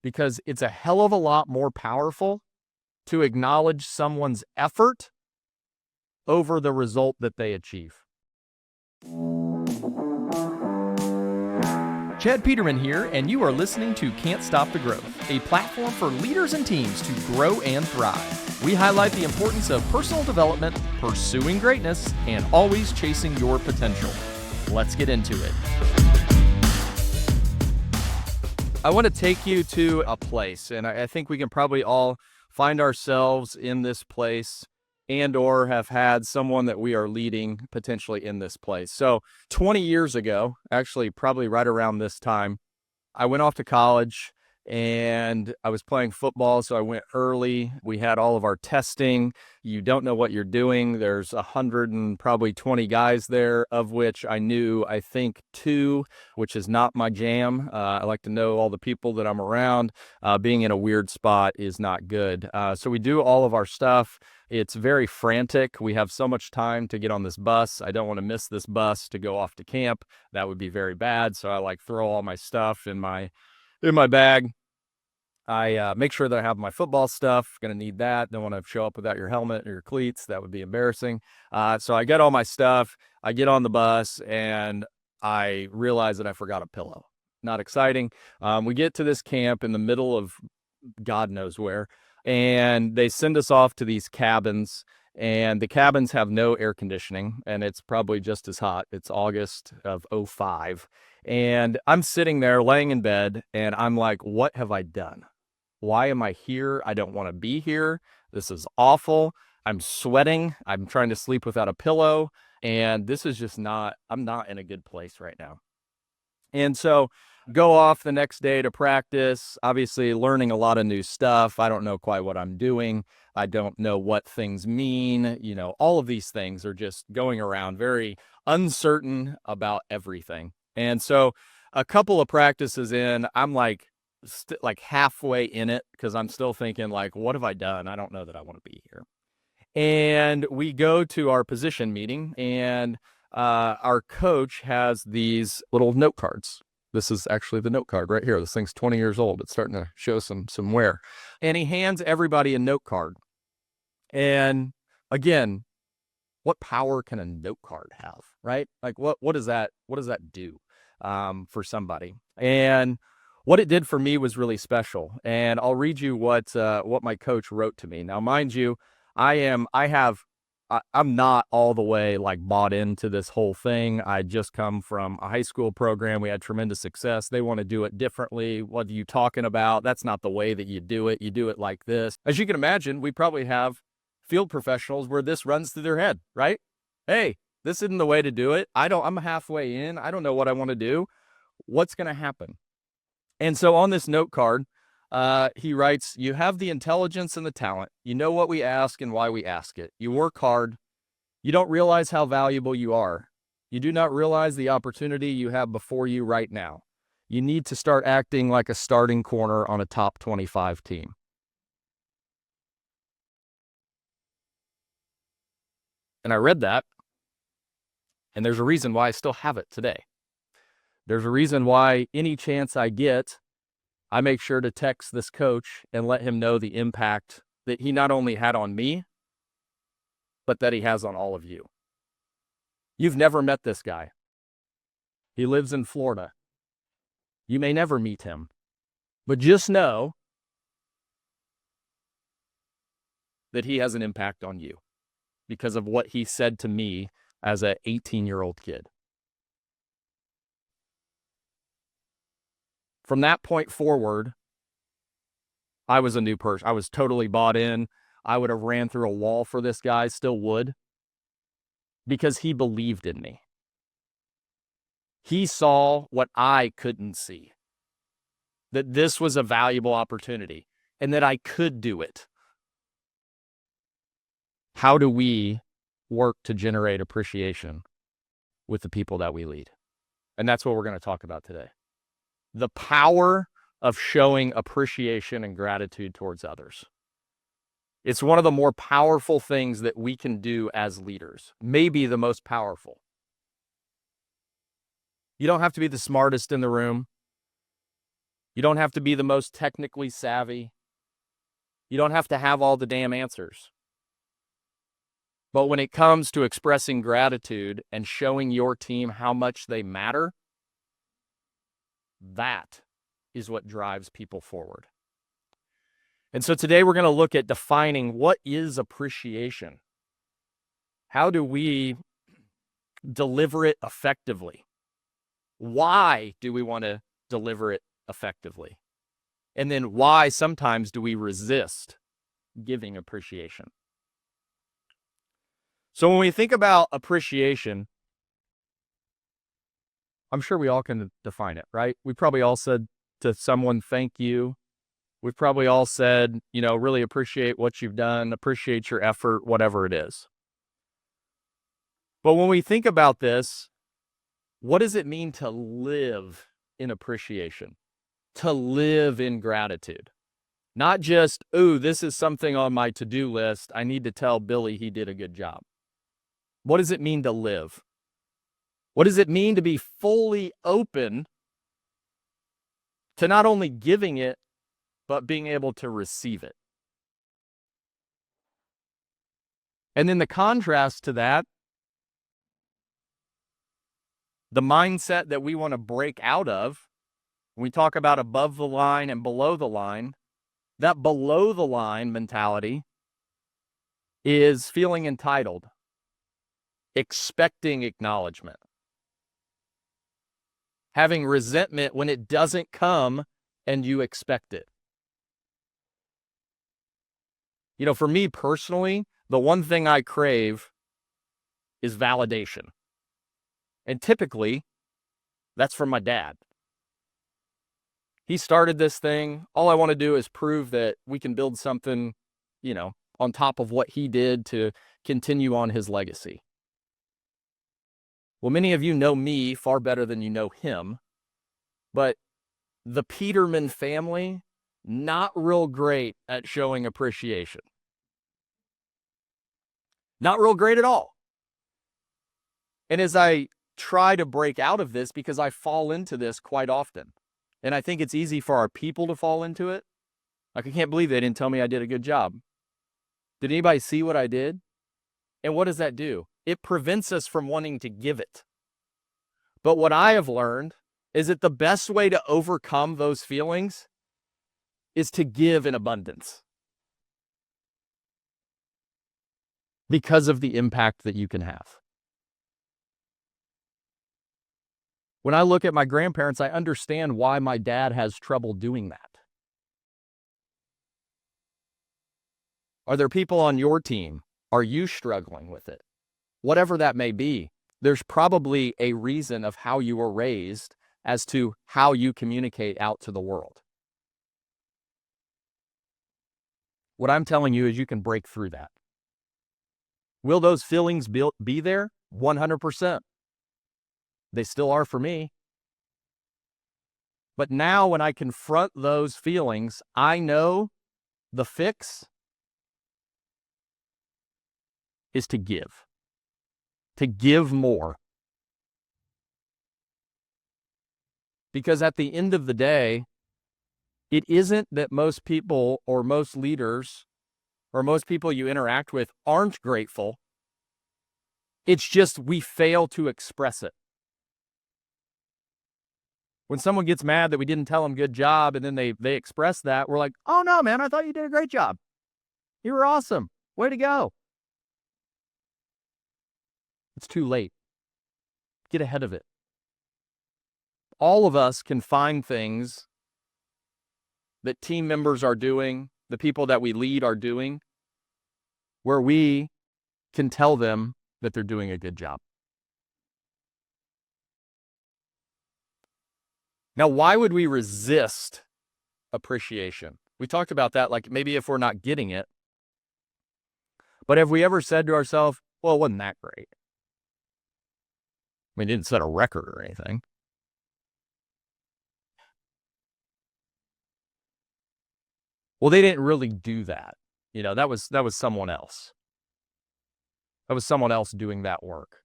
because it's a hell of a lot more powerful to acknowledge someone's effort over the result that they achieve. Chad Peterman here, and you are listening to Can't Stop the Growth, a platform for leaders and teams to grow and thrive. We highlight the importance of personal development, pursuing greatness, and always chasing your potential. Let's get into it. I want to take you to a place, and I think we can probably all find ourselves in this place and or have had someone that we are leading potentially in this place. So 20 years ago, actually probably right around this time, I went off to college and I was playing football, so I went early. We had all of our testing. You don't know what you're doing. There's 120 guys there, of which I knew, I think, 2, which is not my jam. I like to know all the people that I'm around. Being in a weird spot is not good. So we do all of our stuff. It's very frantic. We have so much time to get on this bus. I don't want to miss this bus to go off to camp. That would be very bad. So I throw all my stuff in my bag. I make sure that I have my football stuff. Going to need that. Don't want to show up without your helmet or your cleats. That would be embarrassing. So I get all my stuff. I get on the bus and I realize that I forgot a pillow. Not exciting. We get to this camp in the middle of God knows where, and they send us off to these cabins. And the cabins have no air conditioning, and it's probably just as hot. It's August of 2005. And I'm sitting there laying in bed, and I'm like, what have I done? Why am I here? I don't want to be here. This is awful. I'm sweating. I'm trying to sleep without a pillow. And this is just I'm not in a good place right now. And so go off the next day to practice, obviously learning a lot of new stuff. I don't know quite what I'm doing. I don't know what things mean. All of these things are just going around, very uncertain about everything. And so a couple of practices in, I'm like halfway in it because I'm still thinking what have I done? I don't know that I want to be here. And we go to our position meeting, and our coach has these little note cards. This is actually the note card right here. This thing's 20 years old. It's starting to show some wear. And he hands everybody a note card. And again, what power can a note card have, right? What does that do for somebody? And what it did for me was really special. And I'll read you what my coach wrote to me. Now, mind you, I'm not all the way bought into this whole thing. I just come from a high school program. We had tremendous success. They want to do it differently. What are you talking about? That's not the way that you do it. You do it like this. As you can imagine, we probably have field professionals where this runs through their head, right? Hey, this isn't the way to do it. I'm halfway in. I don't know what I want to do. What's going to happen? And so on this note card, he writes, you have the intelligence and the talent. You know what we ask and why we ask it. You work hard. You don't realize how valuable you are. You do not realize the opportunity you have before you right now. You need to start acting like a starting corner on a top 25 team. And I read that, and there's a reason why I still have it today. There's a reason why any chance I get, I make sure to text this coach and let him know the impact that he not only had on me, but that he has on all of you. You've never met this guy. He lives in Florida. You may never meet him, but just know that he has an impact on you because of what he said to me as an 18-year-old kid. From that point forward, I was a new person. I was totally bought in. I would have ran through a wall for this guy, still would, because he believed in me. He saw what I couldn't see, that this was a valuable opportunity and that I could do it. How do we work to generate appreciation with the people that we lead? And that's what we're going to talk about today. The power of showing appreciation and gratitude towards others. It's one of the more powerful things that we can do as leaders, maybe the most powerful. You don't have to be the smartest in the room. You don't have to be the most technically savvy. You don't have to have all the damn answers. But when it comes to expressing gratitude and showing your team how much they matter, that is what drives people forward. And so today we're going to look at defining what is appreciation. How do we deliver it effectively? Why do we want to deliver it effectively? And then why sometimes do we resist giving appreciation? So when we think about appreciation, I'm sure we all can define it, right? We probably all said to someone, thank you. We've probably all said, really appreciate what you've done, appreciate your effort, whatever it is. But when we think about this, what does it mean to live in appreciation? To live in gratitude? Not just, this is something on my to-do list. I need to tell Billy he did a good job. What does it mean to live? What does it mean to be fully open to not only giving it, but being able to receive it? And then the contrast to that, the mindset that we want to break out of, when we talk about above the line and below the line, that below the line mentality is feeling entitled, expecting acknowledgement, having resentment when it doesn't come and you expect it. For me personally, the one thing I crave is validation. And typically, that's from my dad. He started this thing. All I want to do is prove that we can build something, on top of what he did to continue on his legacy. Well, many of you know me far better than you know him, but the Peterman family, not real great at showing appreciation. Not real great at all. And as I try to break out of this, because I fall into this quite often, and I think it's easy for our people to fall into it. Like, I can't believe they didn't tell me I did a good job. Did anybody see what I did? And what does that do? It prevents us from wanting to give it. But what I have learned is that the best way to overcome those feelings is to give in abundance, because of the impact that you can have. When I look at my grandparents, I understand why my dad has trouble doing that. Are there people on your team? Are you struggling with it? Whatever that may be, there's probably a reason of how you were raised as to how you communicate out to the world. What I'm telling you is you can break through that. Will those feelings be there? 100%. They still are for me. But now when I confront those feelings, I know the fix is to give more. Because at the end of the day, it isn't that most people or most leaders or most people you interact with aren't grateful. It's just we fail to express it. When someone gets mad that we didn't tell them good job and then they express that, we're like, oh no, man, I thought you did a great job. You were awesome. Way to go. It's too late. Get ahead of it. All of us can find things that team members are doing, the people that we lead are doing, where we can tell them that they're doing a good job. Now, why would we resist appreciation? We talked about that, like maybe if we're not getting it. But have we ever said to ourselves, well, it wasn't that great? I mean, it didn't set a record or anything. Well, they didn't really do that. That was someone else. That was someone else doing that work.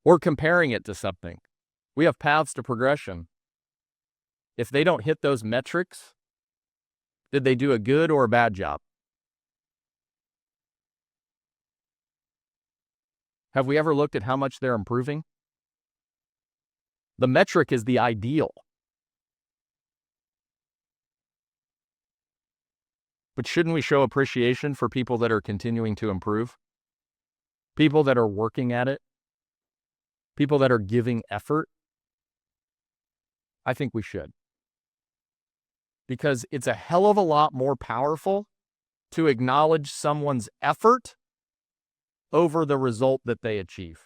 Or comparing it to something. We have paths to progression. If they don't hit those metrics, did they do a good or a bad job? Have we ever looked at how much they're improving? The metric is the ideal. But shouldn't we show appreciation for people that are continuing to improve? People that are working at it? People that are giving effort? I think we should. Because it's a hell of a lot more powerful to acknowledge someone's effort over the result that they achieve.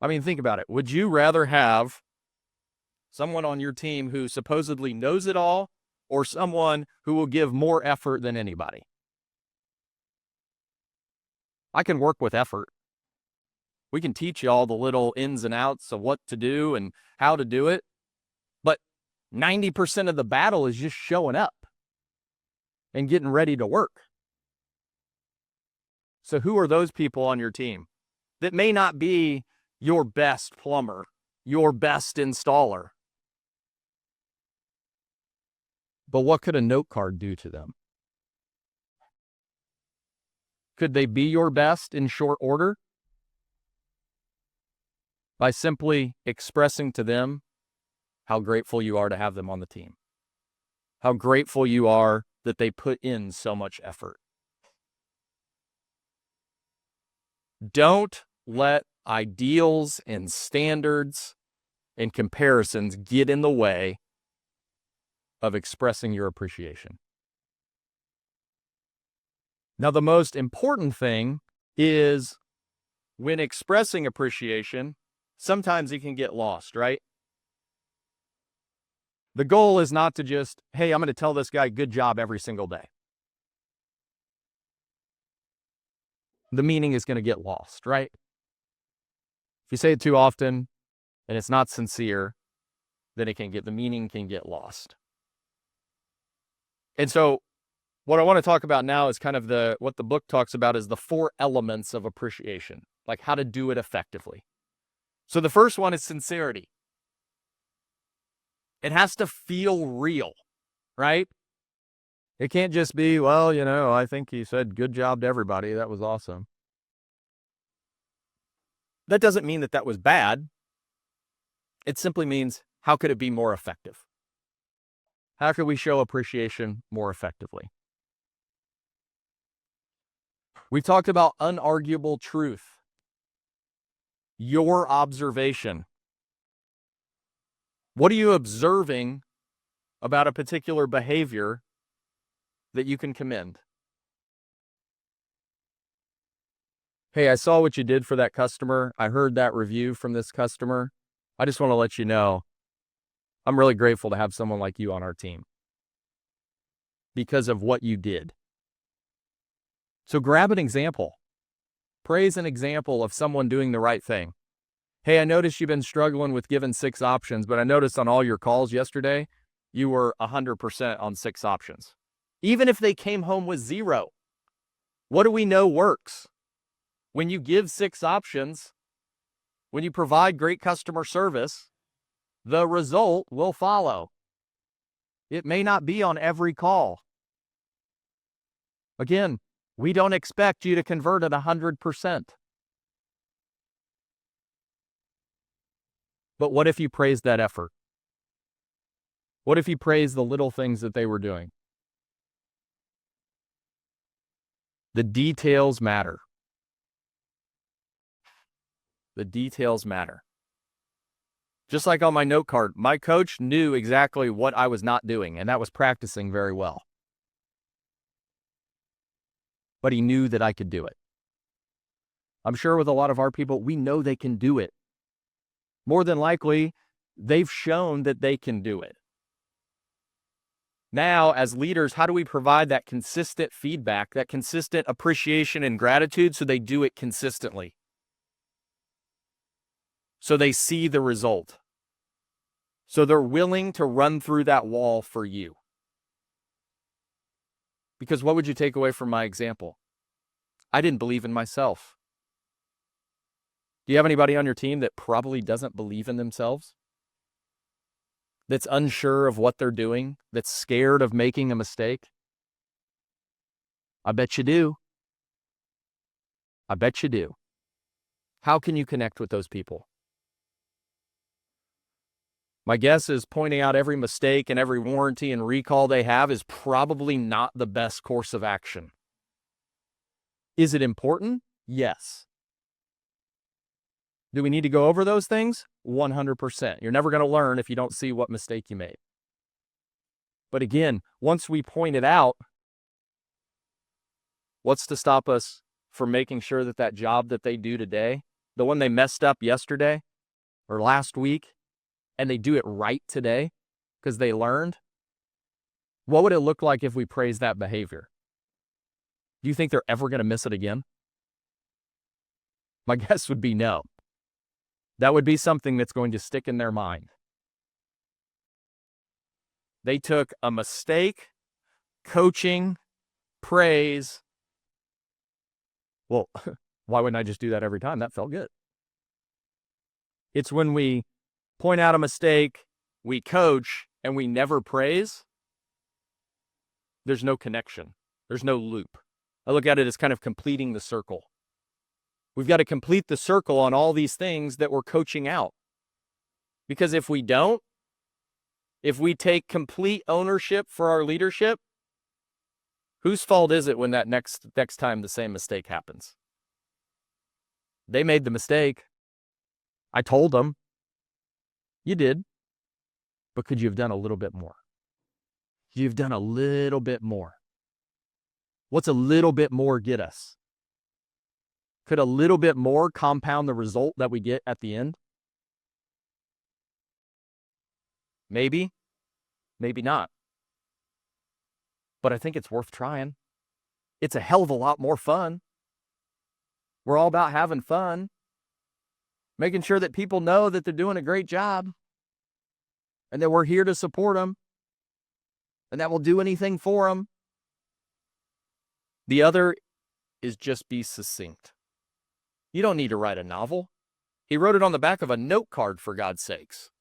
I mean, think about it. Would you rather have someone on your team who supposedly knows it all, or someone who will give more effort than anybody? I can work with effort. We can teach you all the little ins and outs of what to do and how to do it. But 90% of the battle is just showing up and getting ready to work. So who are those people on your team that may not be your best plumber, your best installer? But what could a note card do to them? Could they be your best in short order? By simply expressing to them how grateful you are to have them on the team. How grateful you are that they put in so much effort. Don't let ideals and standards and comparisons get in the way of expressing your appreciation. Now, the most important thing is when expressing appreciation, sometimes it can get lost, right? The goal is not to just, hey, I'm going to tell this guy good job every single day. The meaning is going to get lost, right? If you say it too often and it's not sincere, then the meaning can get lost. And so what I want to talk about now is kind of what the book talks about is the 4 elements of appreciation, like how to do it effectively. So the first one is sincerity. It has to feel real, right? It can't just be, well, I think he said good job to everybody. That was awesome. That doesn't mean that was bad. It simply means, how could it be more effective? How could we show appreciation more effectively? We've talked about unarguable truth. Your observation. What are you observing about a particular behavior that you can commend? Hey, I saw what you did for that customer. I heard that review from this customer. I just want to let you know, I'm really grateful to have someone like you on our team because of what you did. So grab an example. Praise an example of someone doing the right thing. Hey, I noticed you've been struggling with giving 6 options, but I noticed on all your calls yesterday, you were 100% on 6 options. Even if they came home with 0, what do we know works? When you give 6 options, when you provide great customer service, the result will follow. It may not be on every call. Again, we don't expect you to convert at 100%. But what if you praised that effort? What if you praised the little things that they were doing? The details matter. The details matter. Just like on my note card, my coach knew exactly what I was not doing, and that was practicing very well. But he knew that I could do it. I'm sure with a lot of our people, we know they can do it. More than likely, they've shown that they can do it. Now, as leaders, how do we provide that consistent feedback, that consistent appreciation and gratitude so they do it consistently? So they see the result. So they're willing to run through that wall for you. Because what would you take away from my example? I didn't believe in myself. Do you have anybody on your team that probably doesn't believe in themselves? That's unsure of what they're doing? That's scared of making a mistake? I bet you do. I bet you do. How can you connect with those people? My guess is pointing out every mistake and every warranty and recall they have is probably not the best course of action. Is it important? Yes. Do we need to go over those things? 100%. You're never going to learn if you don't see what mistake you made. But again, once we point it out, what's to stop us from making sure that that job that they do today, the one they messed up yesterday or last week, and they do it right today because they learned? What would it look like if we praise that behavior? Do you think they're ever going to miss it again? My guess would be no. That would be something that's going to stick in their mind. They took a mistake, coaching, praise. Well, why wouldn't I just do that every time? That felt good. It's when we point out a mistake, we coach, and we never praise, there's no connection. There's no loop. I look at it as kind of completing the circle. We've got to complete the circle on all these things that we're coaching out. Because if we don't, if we take complete ownership for our leadership, whose fault is it when that next time the same mistake happens? They made the mistake. I told them. You did. But could you have done a little bit more? You've done a little bit more. What's a little bit more get us? Could a little bit more compound the result that we get at the end? Maybe, maybe not. But I think it's worth trying. It's a hell of a lot more fun. We're all about having fun, making sure that people know that they're doing a great job and that we're here to support them and that we'll do anything for them. The other is just be succinct. You don't need to write a novel. He wrote it on the back of a note card, for God's sakes.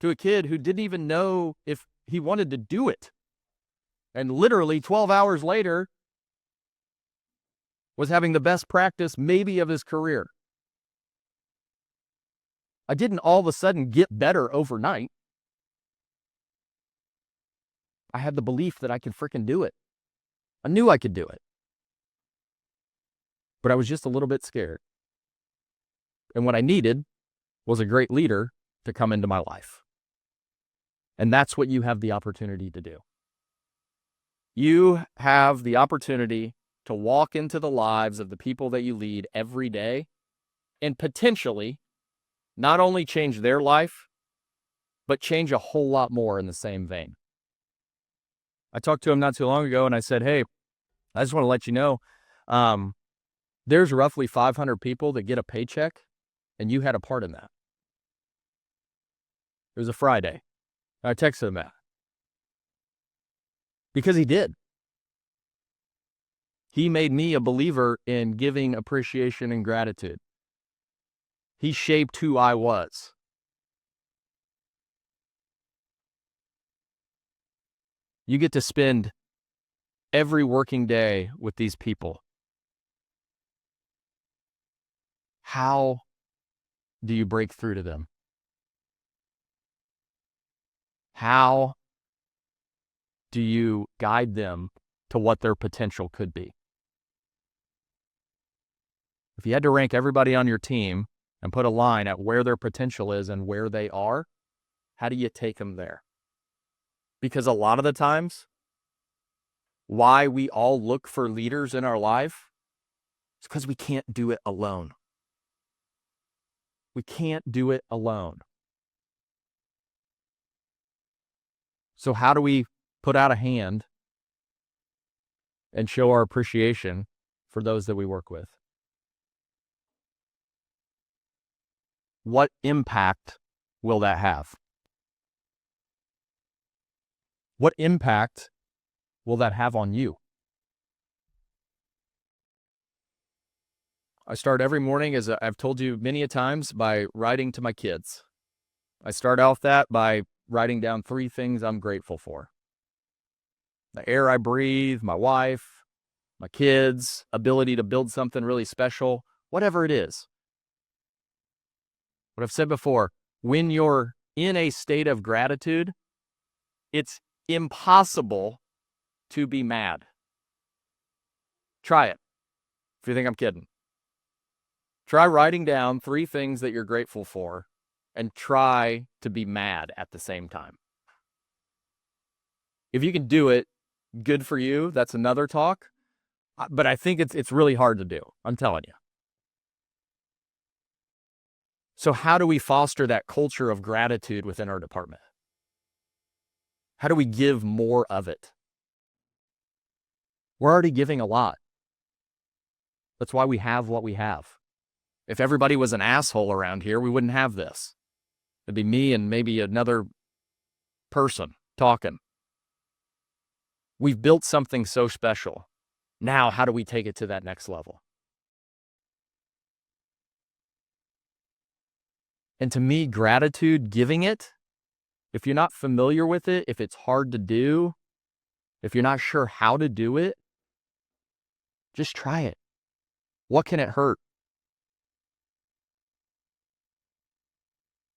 To a kid who didn't even know if he wanted to do it. And literally 12 hours later, was having the best practice maybe of his career. I didn't all of a sudden get better overnight. I had the belief that I could freaking do it. I knew I could do it. But I was just a little bit scared. And what I needed was a great leader to come into my life. And that's what you have the opportunity to do. You have the opportunity to walk into the lives of the people that you lead every day and potentially not only change their life, but change a whole lot more in the same vein. I talked to him not too long ago and I said, hey, I just want to let you know, there's roughly 500 people that get a paycheck, and you had a part in that. It was a Friday. I texted him that. Because he did. He made me a believer in giving appreciation and gratitude. He shaped who I was. You get to spend every working day with these people. How do you break through to them? How do you guide them to what their potential could be? If you had to rank everybody on your team and put a line at where their potential is and where they are, how do you take them there? Because a lot of the times, why we all look for leaders in our life is because we can't do it alone. We can't do it alone. So how do we put out a hand and show our appreciation for those that we work with? What impact will that have? What impact will that have on you? I start every morning, as I've told you many a times, by writing to my kids. I start off that by writing down 3 things I'm grateful for. The air I breathe, my wife, my kids, ability to build something really special, whatever it is. What I've said before, when you're in a state of gratitude, it's impossible to be mad. Try it if you think I'm kidding. Try writing down 3 things that you're grateful for and try to be mad at the same time. If you can do it, good for you. That's another talk. But I think it's really hard to do. I'm telling you. So how do we foster that culture of gratitude within our department? How do we give more of it? We're already giving a lot. That's why we have what we have. If everybody was an asshole around here, we wouldn't have this. It'd be me and maybe another person talking. We've built something so special. Now, how do we take it to that next level? And to me, gratitude, giving it, if you're not familiar with it, if it's hard to do, if you're not sure how to do it, just try it. What can it hurt?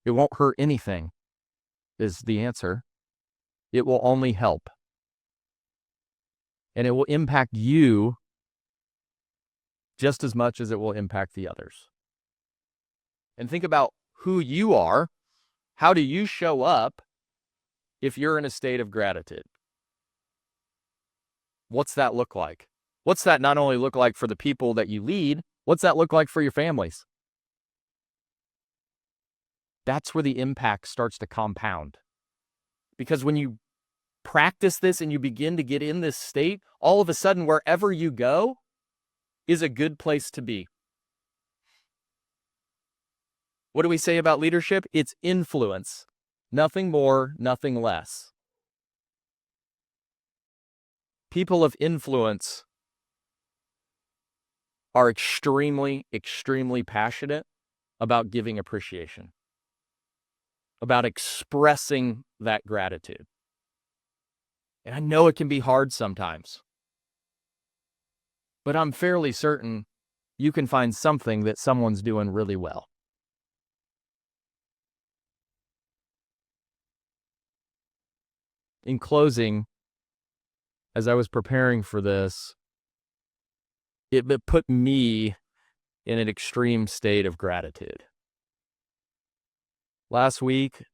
It won't hurt anything, is the answer. It will only help. And it will impact you just as much as it will impact the others. And think about who you are. How do you show up if you're in a state of gratitude? What's that look like? What's that not only look like for the people that you lead, what's that look like for your families? That's where the impact starts to compound. Because when you practice this and you begin to get in this state, all of a sudden, wherever you go is a good place to be. What do we say about leadership? It's influence. Nothing more, nothing less. People of influence are extremely, extremely passionate about giving appreciation, about expressing that gratitude. And I know it can be hard sometimes, but I'm fairly certain you can find something that someone's doing really well. In closing, as I was preparing for this, it put me in an extreme state of gratitude. Last week,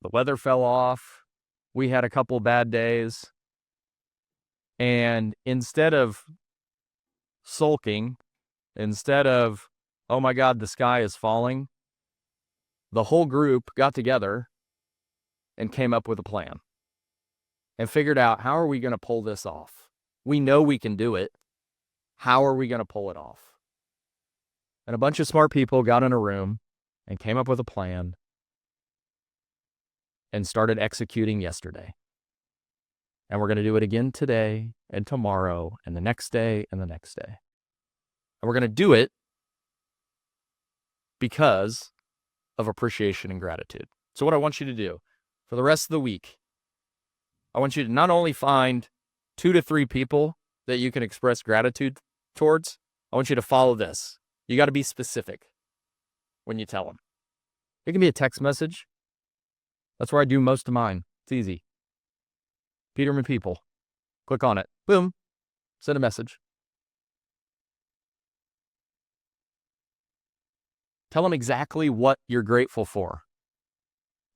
the weather fell off. We had a couple bad days. And instead of sulking, instead of, oh my God, the sky is falling, the whole group got together and came up with a plan and figured out, how are we going to pull this off? We know we can do it. How are we going to pull it off? And a bunch of smart people got in a room and came up with a plan and started executing yesterday. And we're going to do it again today and tomorrow and the next day and the next day. And we're going to do it because of appreciation and gratitude. So what I want you to do for the rest of the week, I want you to not only find 2 to 3 people that you can express gratitude towards, I want you to follow this. You got to be specific when you tell them. It can be a text message. That's where I do most of mine. It's easy. Peterman people. Click on it. Boom. Send a message. Tell them exactly what you're grateful for,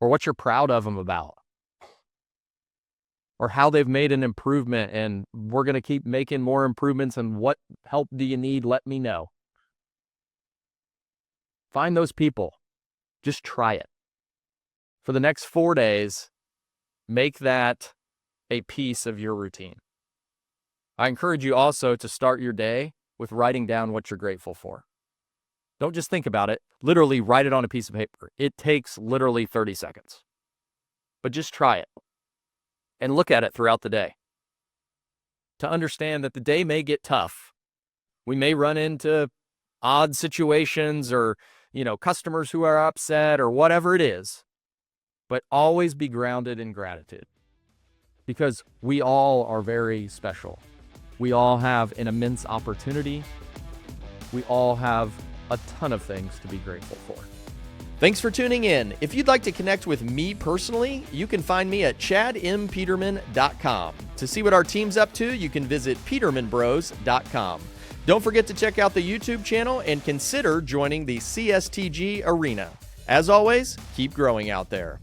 or what you're proud of them about, or how they've made an improvement, and we're going to keep making more improvements, and what help do you need? Let me know. Find those people. Just try it. For the next 4 days, make that a piece of your routine. I encourage you also to start your day with writing down what you're grateful for. Don't just think about it. Literally write it on a piece of paper. It takes literally 30 seconds. But just try it and look at it throughout the day to understand that the day may get tough. We may run into odd situations or, customers who are upset or whatever it is, but always be grounded in gratitude because we all are very special. We all have an immense opportunity. We all have a ton of things to be grateful for. Thanks for tuning in. If you'd like to connect with me personally, you can find me at chadmpeterman.com. To see what our team's up to, you can visit petermanbros.com. Don't forget to check out the YouTube channel and consider joining the CSTG Arena. As always, keep growing out there.